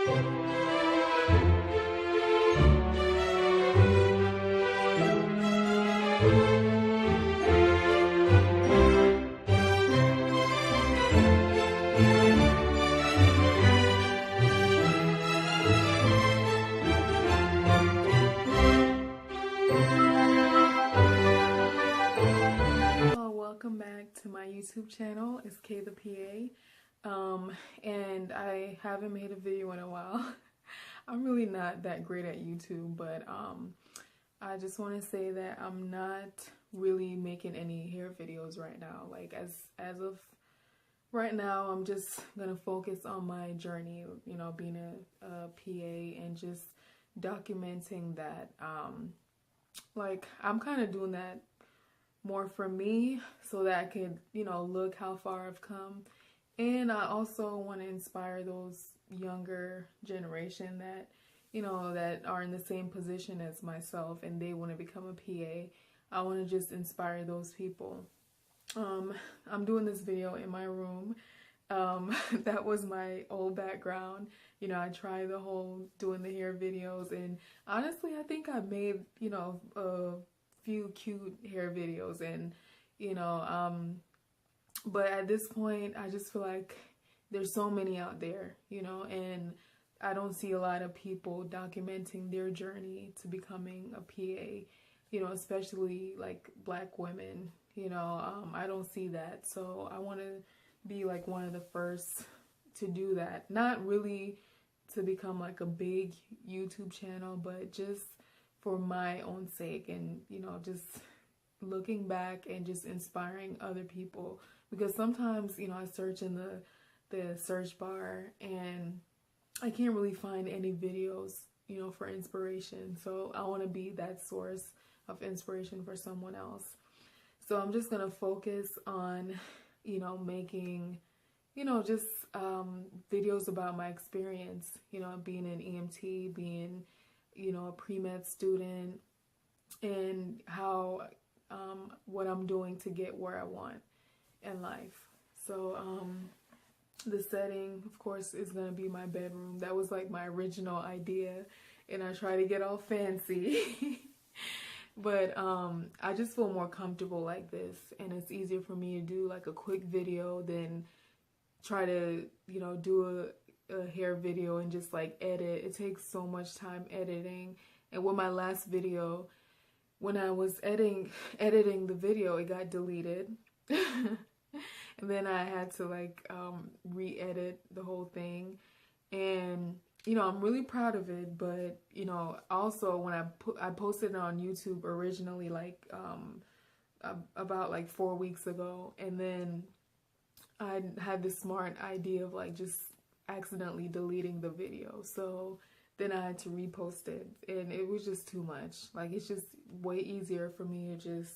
Welcome back to my YouTube channel. It's Kay the PA, and I haven't made a video in a while. I'm really not that great at YouTube, but I just want to say that I'm not really making any hair videos right now. Like as of right now, I'm just gonna focus on my journey, you know, being a PA and just documenting that. Like I'm kind of doing that more for me so that I could, you know, look how far I've come. And I also want to inspire those younger generation that, you know, that are in the same position as myself and they want to become a PA. I want to just inspire those people. I'm doing this video in my room. That was my old background. You know, I tried the whole doing the hair videos, and honestly, I think I made, you know, few cute hair videos, and you know, but at this point I just feel like there's so many out there, you know, and I don't see a lot of people documenting their journey to becoming a PA, you know, especially like Black women, you know. I don't see that, so I want to be like one of the first to do that. Not really to become like a big YouTube channel, but just for my own sake, and you know, just looking back and just inspiring other people. Because sometimes, you know, I search in the search bar and I can't really find any videos, you know, for inspiration. So I want to be that source of inspiration for someone else. So I'm just gonna focus on, you know, making, you know, just videos about my experience, you know, being an EMT, being, you know, a pre-med student, and how what I'm doing to get where I want in life. So the setting, of course, is gonna be my bedroom. That was like my original idea, and I try to get all fancy. But I just feel more comfortable like this, and it's easier for me to do like a quick video than try to, you know, do a hair video and just like edit. It takes so much time editing. And with my last video, when I was editing the video, it got deleted. And then I had to like re-edit the whole thing. And you know, I'm really proud of it, but you know, also when I posted it on YouTube originally, like about like 4 weeks ago, and then I had this smart idea of like just accidentally deleting the video. So then I had to repost it, and it was just too much. Like, it's just way easier for me to just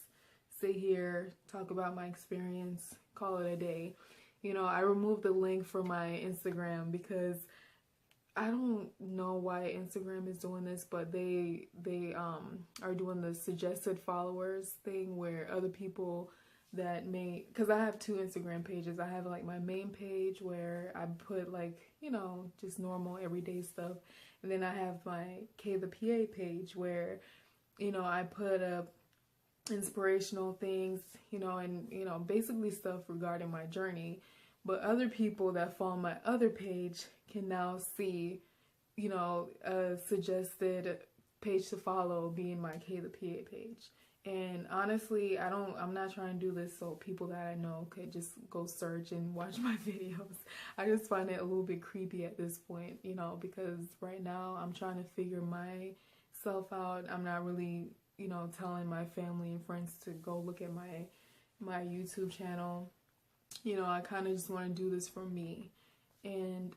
sit here, talk about my experience, call it a day. You know, I removed the link from my Instagram because I don't know why Instagram is doing this, but they are doing the suggested followers thing where other people that may, because I have two Instagram pages. I have like my main page where I put like, you know, just normal everyday stuff, and then I have my Kay the PA page where, you know, I put up inspirational things, you know, and you know, basically stuff regarding my journey. But other people that follow my other page can now see, you know, a suggested page to follow being my Kay the PA page. And honestly, I'm not trying to do this so people that I know could just go search and watch my videos. I just find it a little bit creepy at this point, you know, because right now I'm trying to figure myself out. I'm not really, you know, telling my family and friends to go look at my YouTube channel. You know, I kind of just want to do this for me. And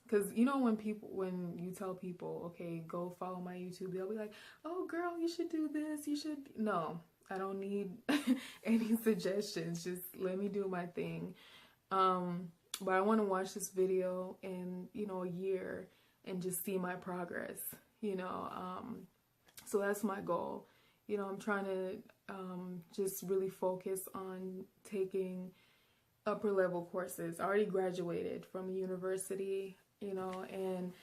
because you know, when you tell people, okay, go follow my YouTube, they'll be like, oh girl, you should do this, you should. No, I don't need any suggestions. Just let me do my thing. But I want to watch this video in, you know, a year and just see my progress, you know. So that's my goal. You know, I'm trying to just really focus on taking upper level courses. I already graduated from university, you know, and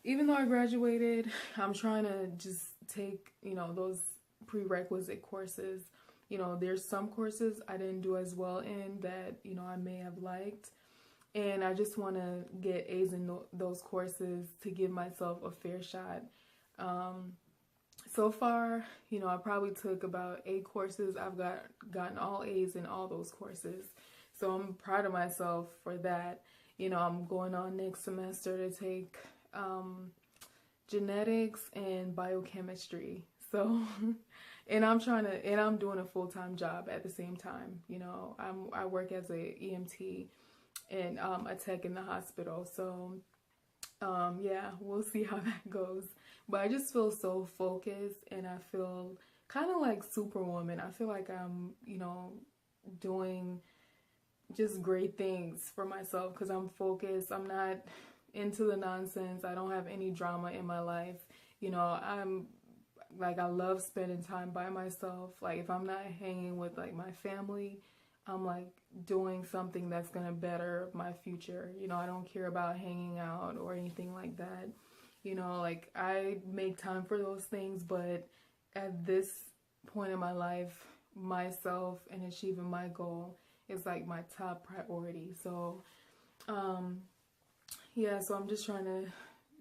even though I graduated, I'm trying to just take, you know, those prerequisite courses. You know, there's some courses I didn't do as well in that, you know, I may have liked. And I just want to get A's in those courses to give myself a fair shot. So far, you know, I probably took about 8 courses. I've gotten all A's in all those courses. So I'm proud of myself for that. You know, I'm going on next semester to take genetics and biochemistry. So, and I'm doing a full-time job at the same time. You know, I work as a EMT and a tech in the hospital. So, yeah, we'll see how that goes. But I just feel so focused, and I feel kind of like Superwoman. I feel like I'm, you know, doing just great things for myself because I'm focused. I'm not into the nonsense. I don't have any drama in my life. You know, I love spending time by myself. Like, if I'm not hanging with like my family, I'm like doing something that's gonna better my future. You know, I don't care about hanging out or anything like that. You know, like, I make time for those things, but at this point in my life, myself and achieving my goal is like my top priority. So, yeah, so I'm just trying to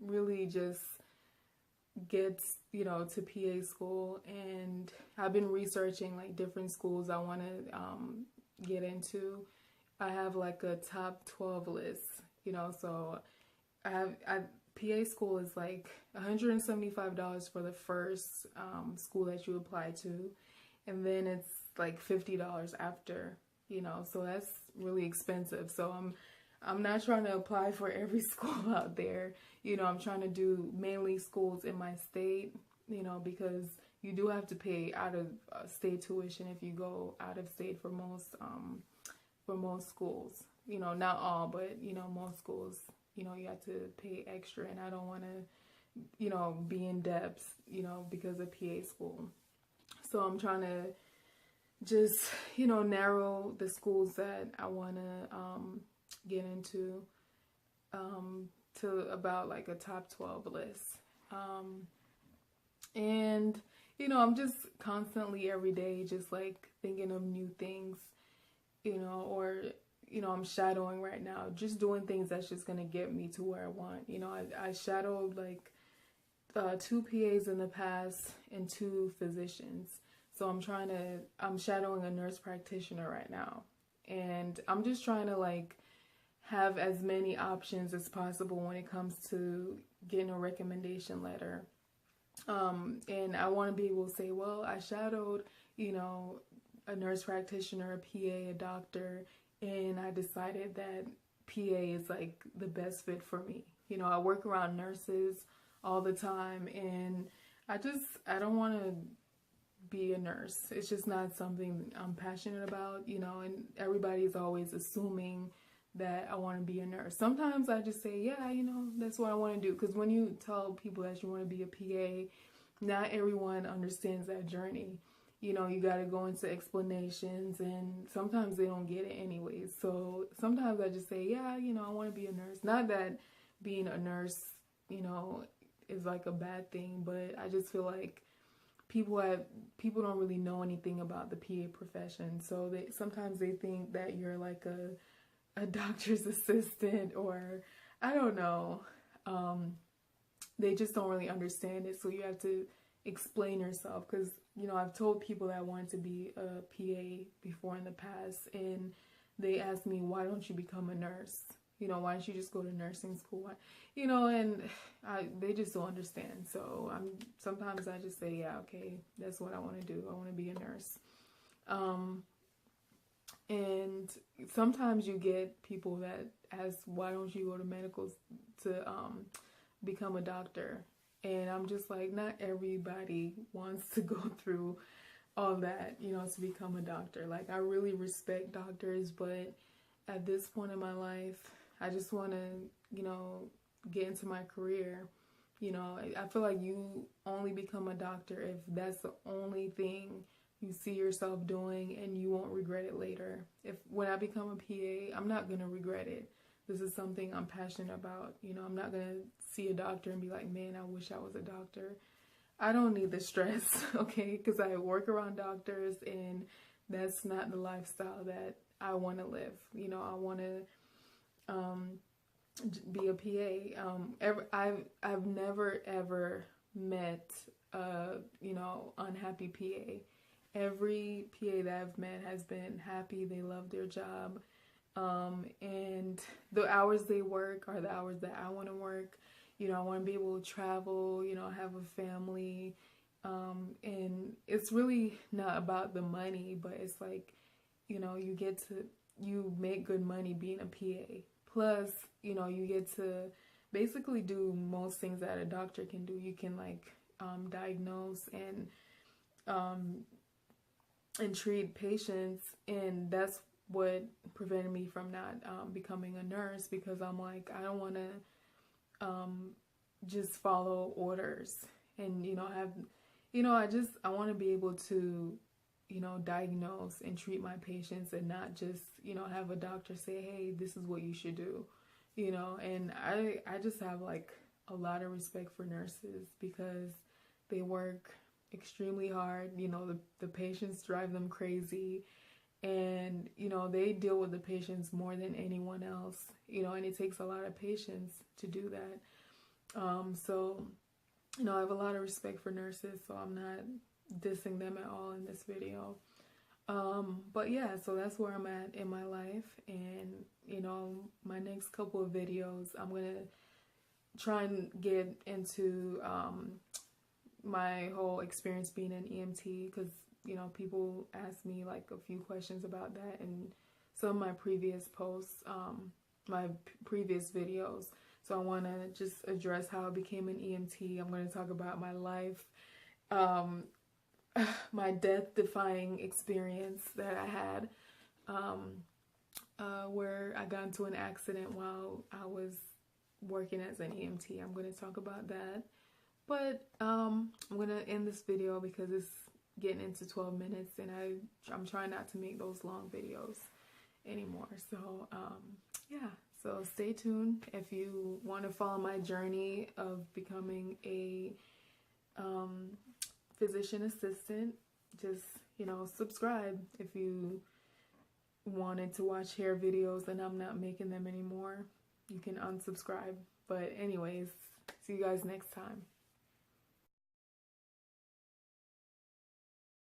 really just get, you know, to PA school, and I've been researching like different schools I want to get into. I have like a top 12 list, you know, so PA school is like $175 for the first school that you apply to, and then it's like $50 after, you know, so that's really expensive. So I'm not trying to apply for every school out there. You know, I'm trying to do mainly schools in my state, you know, because you do have to pay out of state tuition if you go out of state for most schools. You know, not all, but, you know, most schools, you know, you have to pay extra, and I don't want to, you know, be in debt, you know, because of PA school. So I'm trying to just, you know, narrow the schools that I want to get into to about like a top 12 list. And, you know, I'm just constantly every day just like thinking of new things, you know, or, you know, I'm shadowing right now, just doing things that's just going to get me to where I want. You know, I shadowed like 2 PAs in the past and 2 physicians. So I'm shadowing a nurse practitioner right now. And I'm just trying to like have as many options as possible when it comes to getting a recommendation letter. And I want to be able to say, well, I shadowed, you know, a nurse practitioner, a PA, a doctor, and I decided that PA is like the best fit for me. You know, I work around nurses all the time, and I don't want to be a nurse. It's just not something I'm passionate about, you know, and everybody's always assuming that I want to be a nurse. Sometimes I just say, yeah, you know, that's what I want to do. Because when you tell people that you want to be a PA, not everyone understands that journey. You know, you got to go into explanations, and sometimes they don't get it anyways. So sometimes I just say, yeah, you know, I want to be a nurse. Not that being a nurse, you know, is like a bad thing, but I just feel like people don't really know anything about the PA profession. So sometimes they think that you're like a doctor's assistant, or I don't know. They just don't really understand it. So you have to explain yourself, because, you know, I've told people that I wanted to be a PA before in the past, and they asked me, why don't you become a nurse? You know, why don't you just go to nursing school? Why? You know, and they just don't understand. So sometimes I just say, yeah, okay, that's what I want to do. I want to be a nurse. And sometimes you get people that ask, why don't you go to medical to become a doctor? And I'm just like, not everybody wants to go through all that, you know, to become a doctor. Like, I really respect doctors, but at this point in my life, I just want to, you know, get into my career. You know, I feel like you only become a doctor if that's the only thing you see yourself doing and you won't regret it later. When I become a PA, I'm not going to regret it. This is something I'm passionate about. You know, I'm not going to see a doctor and be like, man, I wish I was a doctor. I don't need the stress, okay? Because I work around doctors and that's not the lifestyle that I want to live. You know, I want to be a PA. I've never ever met a, you know, unhappy PA. Every PA that I've met has been happy. They love their job. And the hours they work are the hours that I want to work. You know, I want to be able to travel, you know, have a family. And it's really not about the money, but it's like, you know, you make good money being a PA. Plus, you know, you get to basically do most things that a doctor can do. You can like diagnose and treat patients, and that's what prevented me from not becoming a nurse, because I'm like, I don't want to just follow orders and, you know, I want to be able to, you know, diagnose and treat my patients and not just, you know, have a doctor say, hey, this is what you should do, you know. And I just have like a lot of respect for nurses because they work extremely hard. You know, the patients drive them crazy, and, you know, they deal with the patients more than anyone else, you know, and it takes a lot of patience to do that. So, you know, I have a lot of respect for nurses, so I'm not dissing them at all in this video. But yeah, so that's where I'm at in my life. And, you know, my next couple of videos, I'm going to try and get into my whole experience being an EMT, because, you know, people ask me like a few questions about that in some of my previous posts, my previous videos. So I want to just address how I became an EMT. I'm going to talk about my life, my death-defying experience that I had, where I got into an accident while I was working as an EMT. I'm going to talk about that. But I'm going to end this video because it's getting into 12 minutes, and I'm trying not to make those long videos anymore. So yeah, so stay tuned if you want to follow my journey of becoming a physician assistant. Just, you know, subscribe if you wanted to watch hair videos and I'm not making them anymore. You can unsubscribe. But anyways, see you guys next time.